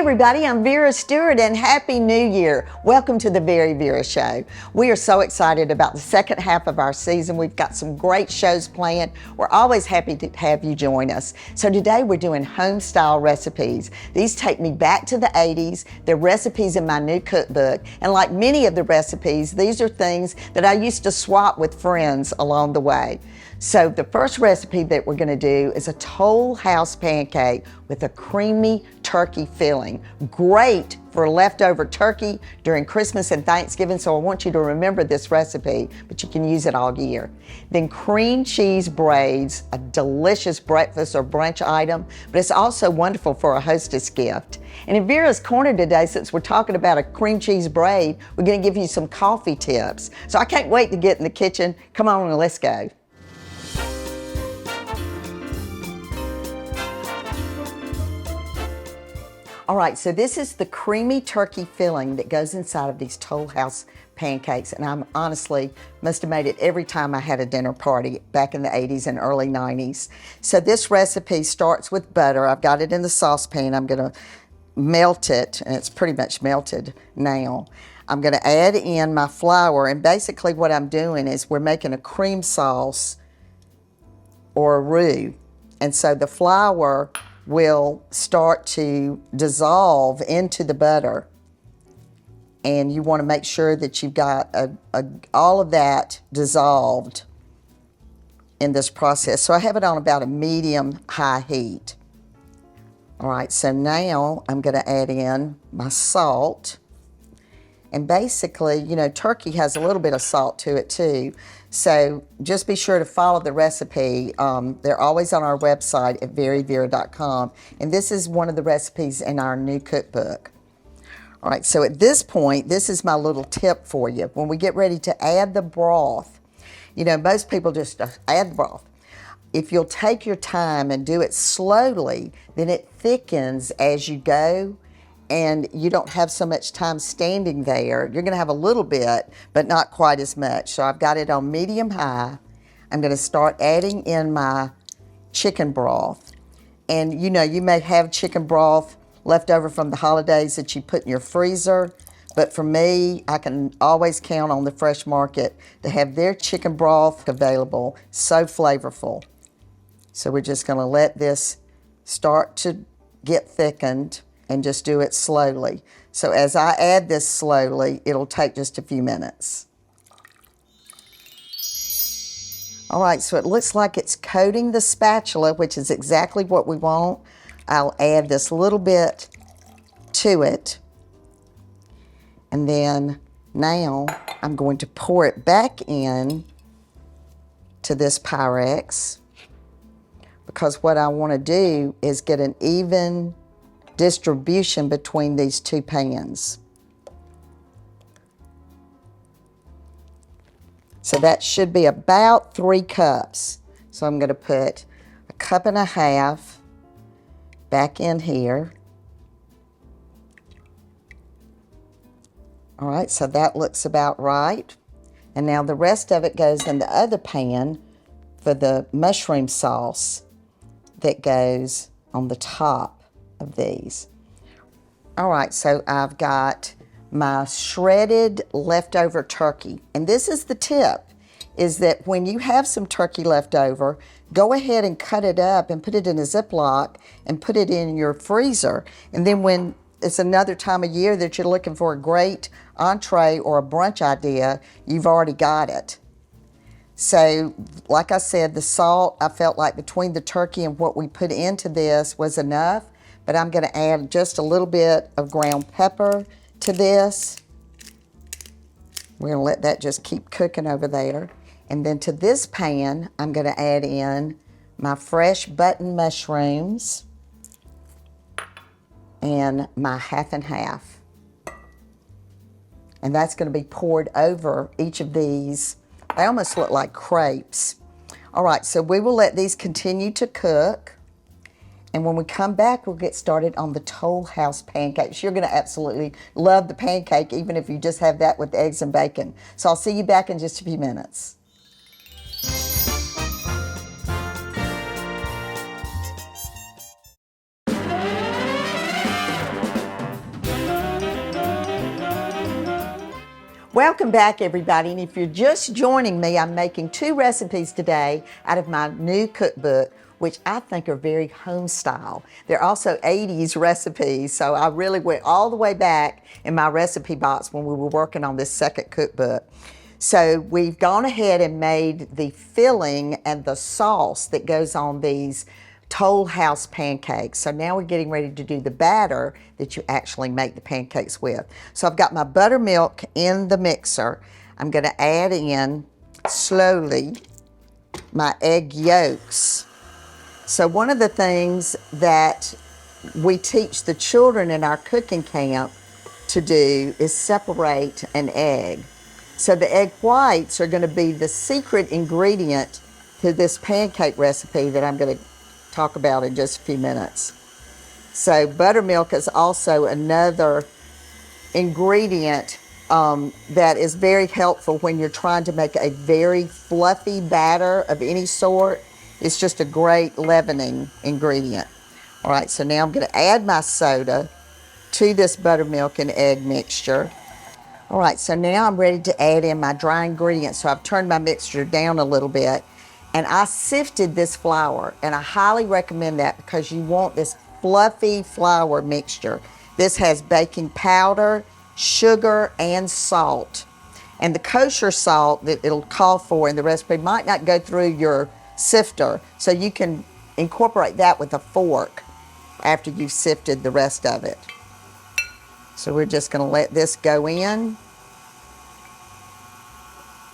everybody, I'm Vera Stewart and Happy New Year. Welcome to the VeryVera Show. We are so excited about the second half of our season. We've got some great shows planned. We're always happy to have you join us. So today we're doing Homestyle recipes. These take me back to the 80s. They're recipes in my new cookbook. And like many of the recipes, these are things that I used to swap with friends along the way. So the first recipe that we're gonna do is a Tollhouse pancake with a creamy turkey filling. Great for leftover turkey during Christmas and Thanksgiving, so I want you to remember this recipe, but you can use it all year. Then cream cheese braids, a delicious breakfast or brunch item, but it's also wonderful for a hostess gift. And in Vera's Corner today, since we're talking about a cream cheese braid, we're gonna give you some coffee tips. So I can't wait to get in the kitchen. Come on and let's go. All right, so this is the creamy turkey filling that goes inside of these Tollhouse pancakes, and I honestly must have made it every time I had a dinner party back in the 80s and early 90s. So this recipe starts with butter. I've got it in the saucepan. I'm gonna melt it, and it's pretty much melted now. I'm gonna add in my flour, and basically what I'm doing is we're making a cream sauce or a roux. And so the flour will start to dissolve into the butter, and you want to make sure that you've got all of that dissolved in this process. So I have it on about a medium-high heat. All right, so now I'm going to add in my salt. And basically, you know, turkey has a little bit of salt to it too. So just be sure to follow the recipe. They're always on our website at veryvera.com. And this is one of the recipes in our new cookbook. All right, so at this point, this is my little tip for you. When we get ready to add the broth, you know, most people just add the broth. If you'll take your time and do it slowly, then it thickens as you go, and you don't have so much time standing there. You're gonna have a little bit, but not quite as much. So I've got it on medium-high. I'm gonna start adding in my chicken broth. And you know, you may have chicken broth left over from the holidays that you put in your freezer, but for me, I can always count on the Fresh Market to have their chicken broth available, so flavorful. So we're just gonna let this start to get thickened and just do it slowly. So as I add this slowly, it'll take just a few minutes. All right, so it looks like it's coating the spatula, which is exactly what we want. I'll add this little bit to it. And then now I'm going to pour it back in to this Pyrex, because what I want to do is get an even distribution between these two pans. So that should be about 3 cups. So I'm going to put 1.5 cups back in here. All right, so that looks about right. And now the rest of it goes in the other pan for the mushroom sauce that goes on the top of these. All right, so I've got my shredded leftover turkey. And this is the tip, is that when you have some turkey left over, go ahead and cut it up and put it in a Ziploc and put it in your freezer. And then when it's another time of year that you're looking for a great entree or a brunch idea, you've already got it. So, like I said, the salt, I felt like between the turkey and what we put into this was enough. But I'm going to add just a little bit of ground pepper to this. We're going to let that just keep cooking over there. And then to this pan, I'm going to add in my fresh button mushrooms and my half and half. And that's going to be poured over each of these. They almost look like crepes. All right, so we will let these continue to cook. And when we come back, we'll get started on the Tollhouse pancakes. You're going to absolutely love the pancake, even if you just have that with eggs and bacon. So I'll see you back in just a few minutes. Welcome back, everybody. And if you're just joining me, I'm making 2 recipes today out of my new cookbook, which I think are very home-style. They're also 80s recipes, so I really went all the way back in my recipe box when we were working on this second cookbook. So we've gone ahead and made the filling and the sauce that goes on these Tollhouse pancakes. So now we're getting ready to do the batter that you actually make the pancakes with. So I've got my buttermilk in the mixer. I'm going to add in slowly my egg yolks. So one of the things that we teach the children in our cooking camp to do is separate an egg. So the egg whites are going to be the secret ingredient to this pancake recipe that I'm going to talk about in just a few minutes. So buttermilk is also another ingredient that is very helpful when you're trying to make a very fluffy batter of any sort. It's just a great leavening ingredient. All right, so now I'm going to add my soda to this buttermilk and egg mixture. All right, so now I'm ready to add in my dry ingredients. So I've turned my mixture down a little bit. And I sifted this flour, and I highly recommend that because you want this fluffy flour mixture. This has baking powder, sugar, and salt. And the kosher salt that it'll call for in the recipe might not go through your sifter, so you can incorporate that with a fork after you've sifted the rest of it. So we're just going to let this go in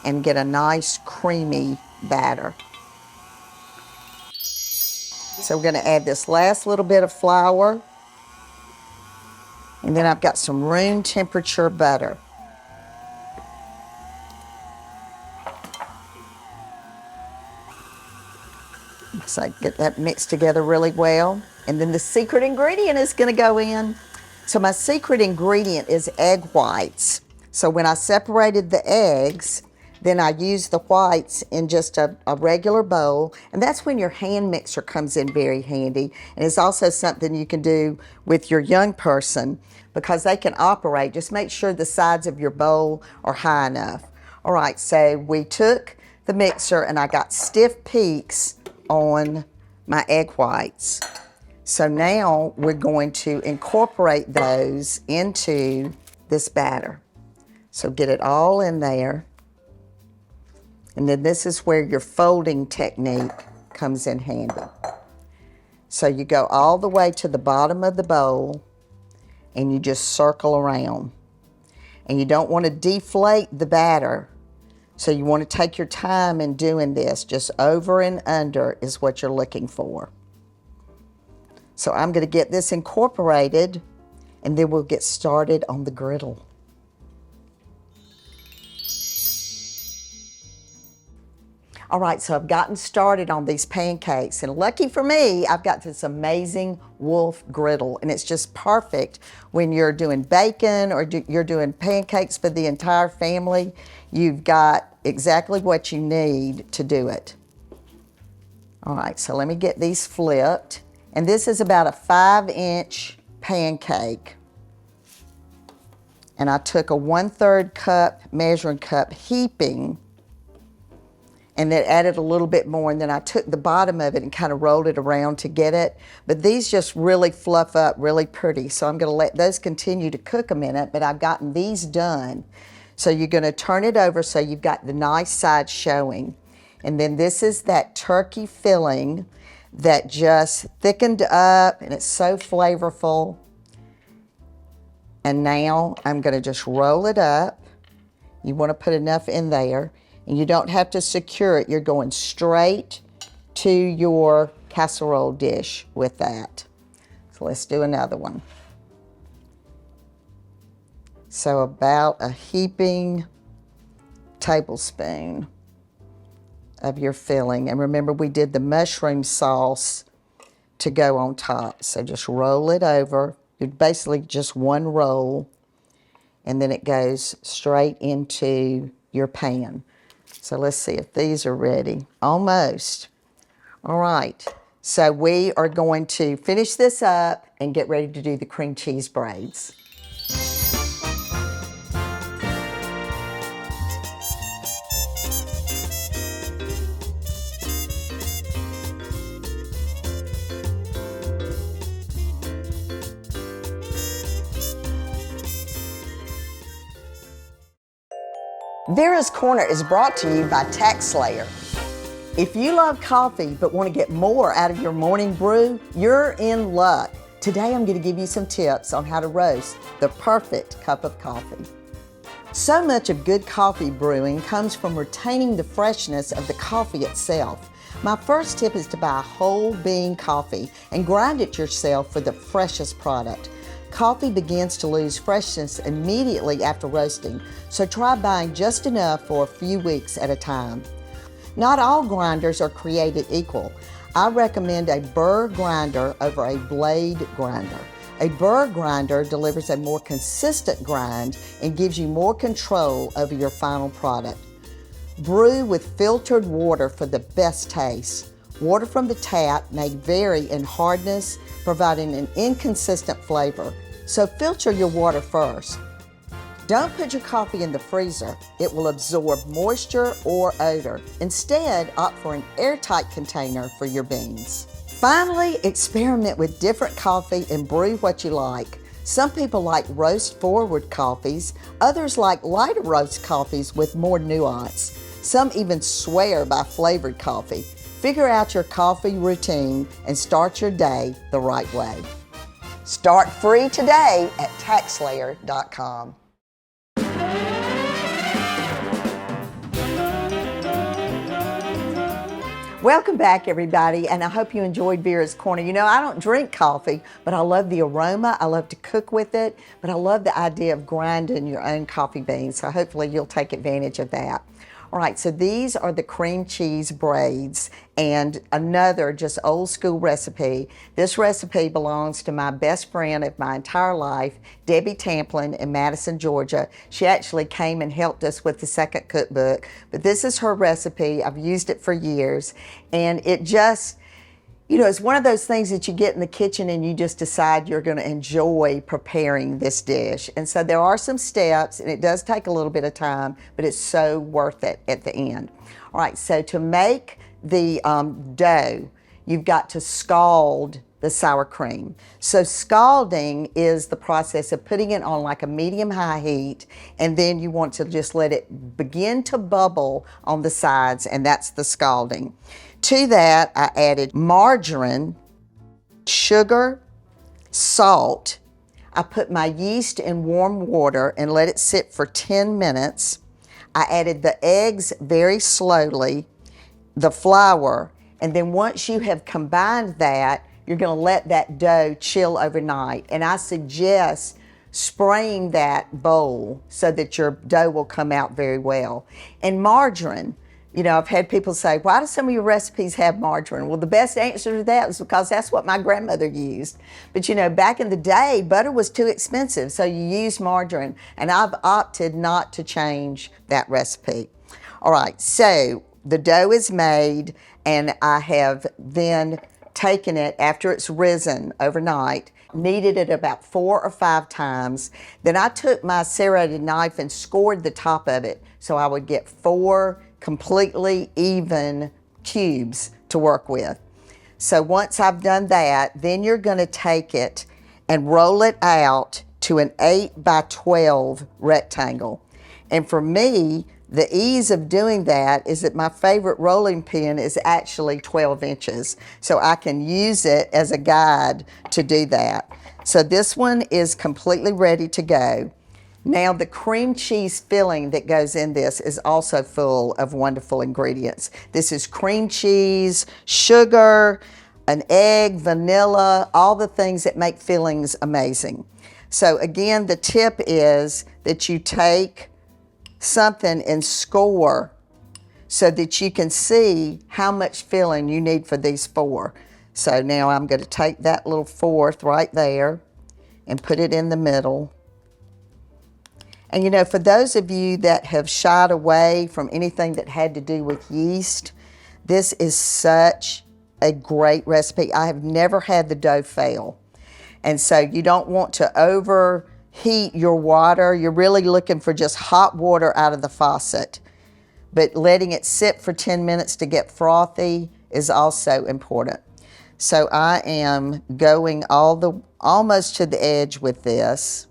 and get a nice creamy batter. So we're going to add this last little bit of flour, and then I've got some room temperature butter. So I get that mixed together really well, and then the secret ingredient is going to go in. So my secret ingredient is egg whites. So when I separated the eggs, then I use the whites in just a regular bowl, and that's when your hand mixer comes in very handy. And it's also something you can do with your young person because they can operate. Just make sure the sides of your bowl are high enough. All right, so we took the mixer and I got stiff peaks on my egg whites. So now we're going to incorporate those into this batter. So get it all in there. And then this is where your folding technique comes in handy. So you go all the way to the bottom of the bowl and you just circle around. And you don't want to deflate the batter. So you want to take your time in doing this. Just over and under is what you're looking for. So I'm going to get this incorporated and then we'll get started on the griddle. All right, so I've gotten started on these pancakes, and lucky for me, I've got this amazing Wolf griddle, and it's just perfect when you're doing bacon or you're doing pancakes for the entire family. You've got exactly what you need to do it. All right, so let me get these flipped, and this is about a 5-inch pancake, and I took a 1/3 cup measuring cup heaping, and then added a little bit more, and then I took the bottom of it and kind of rolled it around to get it. But these just really fluff up really pretty, so I'm going to let those continue to cook a minute, but I've gotten these done. So you're going to turn it over so you've got the nice side showing. And then this is that turkey filling that just thickened up, and it's so flavorful. And now I'm going to just roll it up. You want to put enough in there. And you don't have to secure it. You're going straight to your casserole dish with that. So let's do another one. So about a heaping tablespoon of your filling. And remember, we did the mushroom sauce to go on top. So just roll it over. You're basically just one roll. And then it goes straight into your pan. So let's see if these are ready. Almost. All right. So we are going to finish this up and get ready to do the cream cheese braids. Vera's Corner is brought to you by TaxSlayer. If you love coffee but want to get more out of your morning brew, you're in luck. Today I'm going to give you some tips on how to roast the perfect cup of coffee. So much of good coffee brewing comes from retaining the freshness of the coffee itself. My first tip is to buy whole bean coffee and grind it yourself for the freshest product. Coffee begins to lose freshness immediately after roasting, so try buying just enough for a few weeks at a time. Not all grinders are created equal. I recommend a burr grinder over a blade grinder. A burr grinder delivers a more consistent grind and gives you more control over your final product. Brew with filtered water for the best taste. Water from the tap may vary in hardness, providing an inconsistent flavor, so filter your water first. Don't put your coffee in the freezer. It will absorb moisture or odor. Instead, opt for an airtight container for your beans. Finally, experiment with different coffee and brew what you like. Some people like roast-forward coffees. Others like lighter roast coffees with more nuance. Some even swear by flavored coffee. Figure out your coffee routine and start your day the right way. Start free today at TaxSlayer.com. Welcome back, everybody, and I hope you enjoyed Vera's Corner. You know, I don't drink coffee, but I love the aroma. I love to cook with it, but I love the idea of grinding your own coffee beans, so hopefully you'll take advantage of that. All right, so these are the cream cheese braids and another just old school recipe. This recipe belongs to my best friend of my entire life, Debbie Tamplin in Madison, Georgia. She actually came and helped us with the second cookbook, but this is her recipe. I've used it for years, and it just, you know, it's one of those things that you get in the kitchen and you just decide you're going to enjoy preparing this dish. And so there are some steps, and it does take a little bit of time, but it's so worth it at the end. All right, so to make the dough, you've got to scald the sour cream. So scalding is the process of putting it on like a medium-high heat, and then you want to just let it begin to bubble on the sides, and that's the scalding. To that, I added margarine, sugar, salt. I put my yeast in warm water and let it sit for 10 minutes. I added the eggs very slowly, the flour, and then once you have combined that, you're going to let that dough chill overnight. And I suggest spraying that bowl so that your dough will come out very well. And margarine. You know, I've had people say, why do some of your recipes have margarine? Well, the best answer to that is because that's what my grandmother used. But you know, back in the day, butter was too expensive, so you used margarine, and I've opted not to change that recipe. All right, so the dough is made, and I have then taken it after it's risen overnight, kneaded it about 4 or 5 times. Then I took my serrated knife and scored the top of it so I would get 4 completely even cubes to work with. So once I've done that, then you're going to take it and roll it out to an 8 by 12 rectangle. And for me, the ease of doing that is that my favorite rolling pin is actually 12 inches. So I can use it as a guide to do that. So this one is completely ready to go. Now the cream cheese filling that goes in this is also full of wonderful ingredients. This is cream cheese, sugar, an egg, vanilla, all the things that make fillings amazing. So again, the tip is that you take something and score so that you can see how much filling you need for these 4. So now I'm going to take that little 4th right there and put it in the middle. And you know, for those of you that have shied away from anything that had to do with yeast, this is such a great recipe. I have never had the dough fail. And so you don't want to overheat your water. You're really looking for just hot water out of the faucet. But letting it sit for 10 minutes to get frothy is also important. So I am going almost to the edge with this.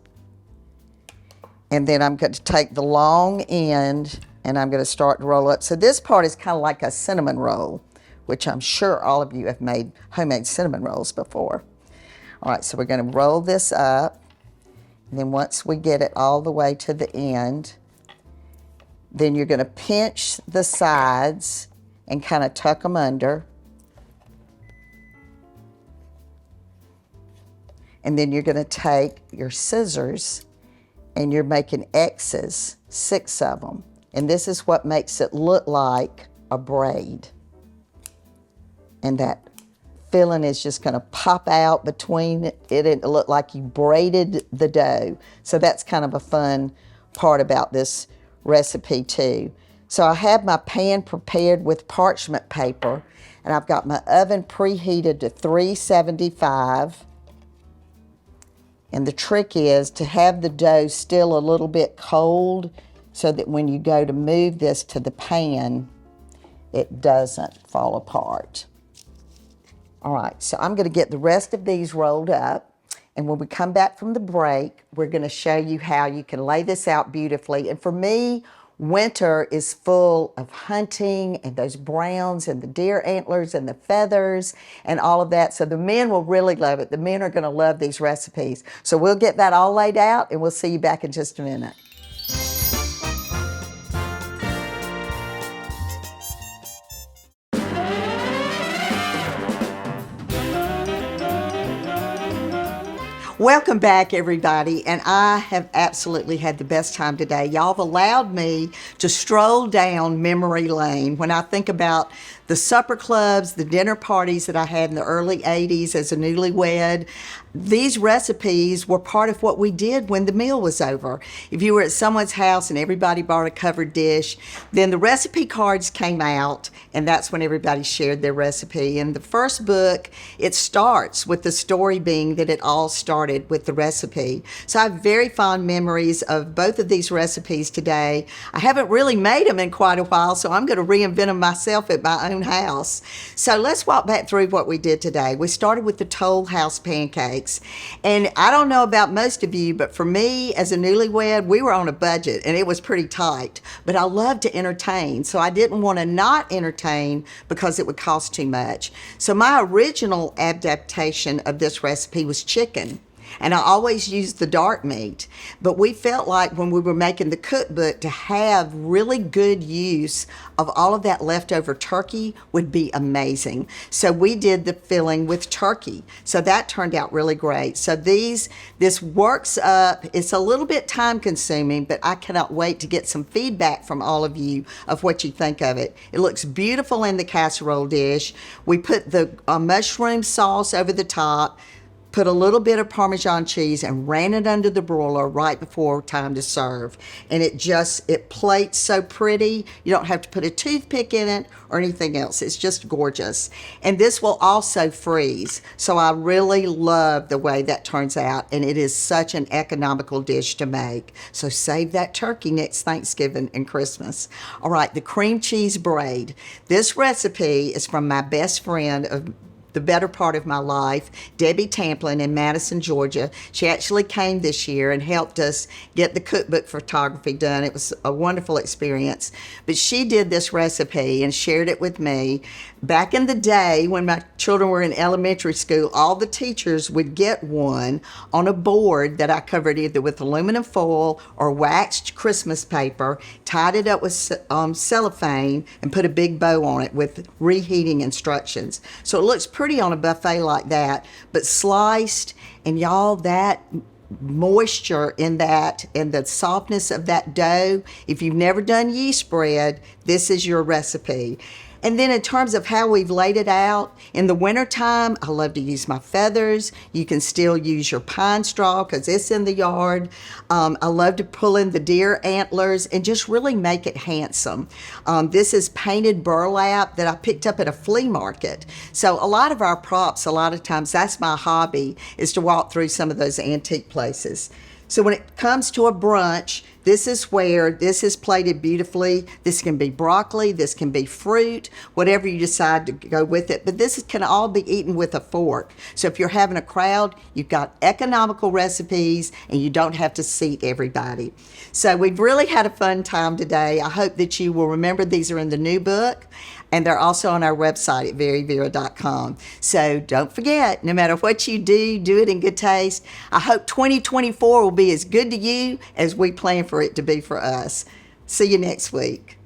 And then I'm going to take the long end and I'm going to start to roll up. So this part is kind of like a cinnamon roll, which I'm sure all of you have made homemade cinnamon rolls before. All right, so we're going to roll this up. And then once we get it all the way to the end, then you're going to pinch the sides and kind of tuck them under. And then you're going to take your scissors and you're making X's, 6 of them. And this is what makes it look like a braid. And that filling is just going to pop out between it and it look like you braided the dough. So that's kind of a fun part about this recipe too. So I have my pan prepared with parchment paper, and I've got my oven preheated to 375. And the trick is to have the dough still a little bit cold so that when you go to move this to the pan, it doesn't fall apart. All right, so I'm going to get the rest of these rolled up, and when we come back from the break, we're going to show you how you can lay this out beautifully. And for me, winter is full of hunting and those browns and the deer antlers and the feathers and all of that. So the men will really love it. The men are going to love these recipes. So we'll get that all laid out, and we'll see you back in just a minute. Welcome back, everybody, and I have absolutely had the best time today. Y'all have allowed me to stroll down memory lane when I think about the supper clubs, the dinner parties that I had in the early 80s as a newlywed. These recipes were part of what we did when the meal was over. If you were at someone's house and everybody brought a covered dish, then the recipe cards came out, and that's when everybody shared their recipe. In the first book, it starts with the story being that it all started with the recipe. So I have very fond memories of both of these recipes today. I haven't really made them in quite a while, so I'm going to reinvent them myself at my own house. So let's walk back through what we did today. We started with the Tollhouse pancakes. And I don't know about most of you, but for me as a newlywed, we were on a budget and it was pretty tight. But I love to entertain, so I didn't want to not entertain because it would cost too much. So my original adaptation of this recipe was chicken. And I always used the dark meat, but we felt like when we were making the cookbook to have really good use of all of that leftover turkey would be amazing. So we did the filling with turkey. So that turned out really great. So this works up. It's a little bit time consuming, but I cannot wait to get some feedback from all of you of what you think of it. It looks beautiful in the casserole dish. We put the mushroom sauce over the top, put a little bit of Parmesan cheese, and ran it under the broiler right before time to serve. And it plates so pretty. You don't have to put a toothpick in it or anything else. It's just gorgeous. And this will also freeze. So I really love the way that turns out. And it is such an economical dish to make. So save that turkey next Thanksgiving and Christmas. All right, the cream cheese braid. This recipe is from my best friend of the better part of my life, Debbie Tamplin in Madison, Georgia. She actually came this year and helped us get the cookbook photography done. It was a wonderful experience. But she did this recipe and shared it with me. Back in the day when my children were in elementary school, all the teachers would get one on a board that I covered either with aluminum foil or waxed Christmas paper, tied it up with cellophane, and put a big bow on it with reheating instructions. So it looks pretty on a buffet like that, but sliced, and y'all, that moisture in that and the softness of that dough, if you've never done yeast bread, this is your recipe. And then in terms of how we've laid it out, in the wintertime, I love to use my feathers. You can still use your pine straw because it's in the yard. I love to pull in the deer antlers and just really make it handsome. This is painted burlap that I picked up at a flea market. So a lot of our props, a lot of times, that's my hobby, is to walk through some of those antique places. So when it comes to a brunch, This is where this is plated beautifully. This can be broccoli, this can be fruit, whatever you decide to go with it. But this can all be eaten with a fork. So if you're having a crowd, you've got economical recipes and you don't have to seat everybody. So we've really had a fun time today. I hope that you will remember these are in the new book, and they're also on our website at VeryVera.com. So don't forget, no matter what you do, do it in good taste. I hope 2024 will be as good to you as we plan for it to be for us. See you next week.